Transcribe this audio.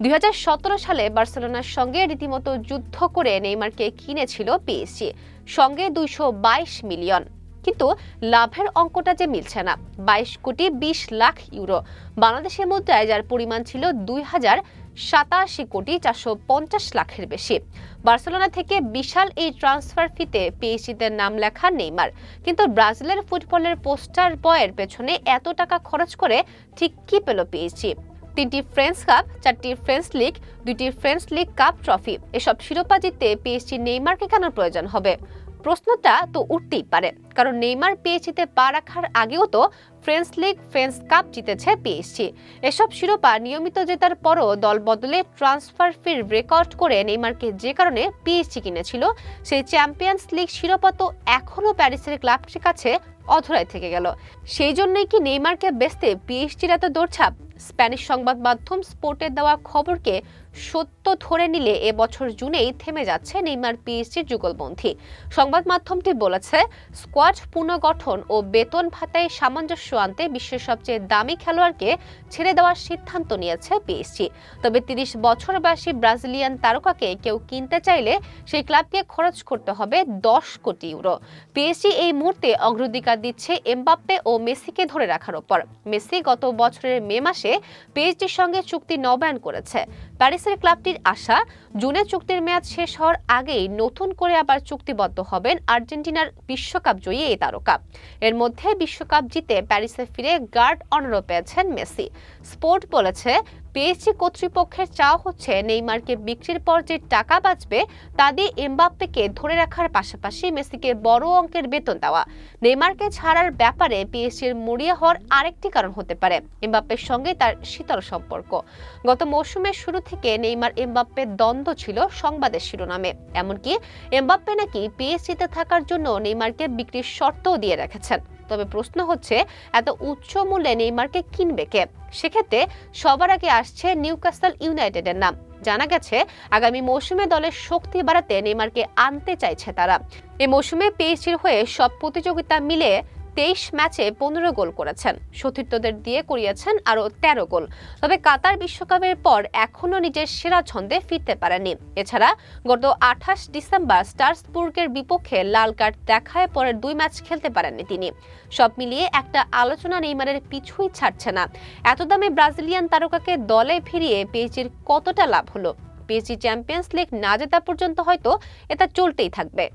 2017 সালে বার্সেলোনার সঙ্গে রীতিমতো যুদ্ধ করে নেইমারকে কিনেছিল পিএসজি, সঙ্গে 222 মিলিয়ন। কিন্তু লাভের অঙ্কটা যে মিলছে না। 22 কোটি 20 লাখ ইউরো, বাংলাদেশের মুদ্রায় যার পরিমাণ ছিল 2087 কোটি 450 লাখের বেশি। বার্সেলোনা থেকে বিশাল এই ট্রান্সফার ফিতে পিএসজিতে নাম লেখা নেইমার, কিন্তু ব্রাজিলের ফুটবলের পোস্টার বয়ের পেছনে এত টাকা খরচ করে ঠিক কি পেল পিএসজি? 3টি ফ্রেঞ্চ কাপ, 4টি ফ্রেঞ্চ লিগ, 2টি ফ্রেঞ্চ লিগ কাপ ট্রফি, এসব শিরোপা জিততে পিএসজি নেইমারকে কেন প্রয়োজন হবে? প্রশ্নটা তো উঠতেই পারে, কারণ নেইমার পিএসজিতে পা রাখার আগেও তো ফ্রেঞ্চ লিগ, ফ্রেঞ্চ কাপ জিতেছে পিএসজি। এসব শিরোপা নিয়মিত জেতার পরও দল বদলে ট্রান্সফার ফির রেকর্ড করে নেইমারকে যে কারণে পিএসজি কিনেছিল, সেই চ্যাম্পিয়ন্স লিগ শিরোপা তো এখনো প্যারিসের ক্লাবটির কাছে অধরাই থেকে গেল। সেই জন্যই কি নেইমারকে বেচতে পিএসজির এত দৌড়ঝাঁপ? স্প্যানিশ সংবাদ মাধ্যম স্পোর্টের দেওয়া খবরকে সত্য ধরে নিলে এবছর জুনেই থেমে যাচ্ছে নেইমার পিএসজির যুগলবন্দী। সংবাদ মাধ্যমটি বলেছে, স্কোয়াড পুনর্গঠন ও বেতন ভাতায় সামঞ্জস্য আনতে বিশ্বের সবচেয়ে দামি খেলোয়াড়কে ছেড়ে দেওয়ার সিদ্ধান্ত নিয়েছে পিএসজি। তবে 30 বছর বয়সী ব্রাজিলিয়ান তারকাকে কেউ কিনতে চাইলে সেই ক্লাবকে খরচ করতে হবে 10 কোটি ইউরো। পিএসজি এই মুহূর্তে অগ্রাধিকার দিচ্ছে এমবাপ্পে ও মেসিকে ধরে রাখার উপর। মেসি গত বছরের মে মাসে পিএসজির সঙ্গে চুক্তি নবায়ন করেছে। প্যারিসের ক্লাবটির আশা, জুনে চুক্তির মেয়াদ শেষ হওয়ার আগেই নতুন করে আবার চুক্তিবদ্ধ হবেন আর্জেন্টিনার বিশ্বকাপ জয়ী এই তারকা। এর মধ্যে বিশ্বকাপ জিতে প্যারিসে ফিরে গার্ড অনারও পেয়েছেন মেসি। স্পোর্ট বলেছে, পিএসজি কর্তৃপক্ষের চাওয়া হচ্ছে নেইমারকে বিক্রির পর যে টাকা বাঁচবে তা দিয়ে এমবাপ্পেকে ধরে রাখার পাশাপাশি মেসিকে বড় অঙ্কের বেতন দেওয়া। নেইমারকে ছাড়ার ব্যাপারে পিএসজির মরিয়া হওয়ার আরেকটি কারণ হতে পারে এমবাপ্পের সঙ্গে তার শীতল সম্পর্ক। গত মৌসুমের শুরু থেকে নেইমার এমবাপ্পের দ্বন্দ্ব ছিল সংবাদের শিরোনামে। এমনকি এমবাপ্পে নাকি পিএসজিতে থাকার জন্য নেইমারকে বিক্রির শর্তও দিয়ে রেখেছেন। তবে প্রশ্ন হচ্ছে, এত উচ্চ মূল্যে নেইমারকে কিনবে কে? সেক্ষেত্রে সবার আগে আসছে নিউক্যাসল ইউনাইটেডের নাম। জানা গেছে, আগামী মৌসুমে দলের শক্তি বাড়াতে নেইমারকে আনতে চাইছে তারা। এই মৌসুমে পিএসজির হয়ে সব প্রতিযোগিতা মিলে 23 ম্যাচে 15 গোল করেছেন, সতীর্থদের দিয়ে করিয়েছেন আরও 13 গোল। তবে কাতার বিশ্বকাপের পর এখনো নিজের সেরা ছন্দে ফিরতে পারেননি। এছাড়া গত 28 ডিসেম্বর স্ট্রাসবুর্গের বিপক্ষে লাল কার্ড দেখায় পরের 2 ম্যাচ খেলতে পারেননি তিনি। সব মিলিয়ে একটা আলোচনা নেইমারের পিছুই ছাড়ছে না। এত দামে ব্রাজিলিয়ান তারকাকে দলে ফিরিয়ে পিএসজির কতটা লাভ হলো? পিএসজি চ্যাম্পিয়ন্স লিগ না জেতা পর্যন্ত হয়তো এটা চলতেই থাকবে।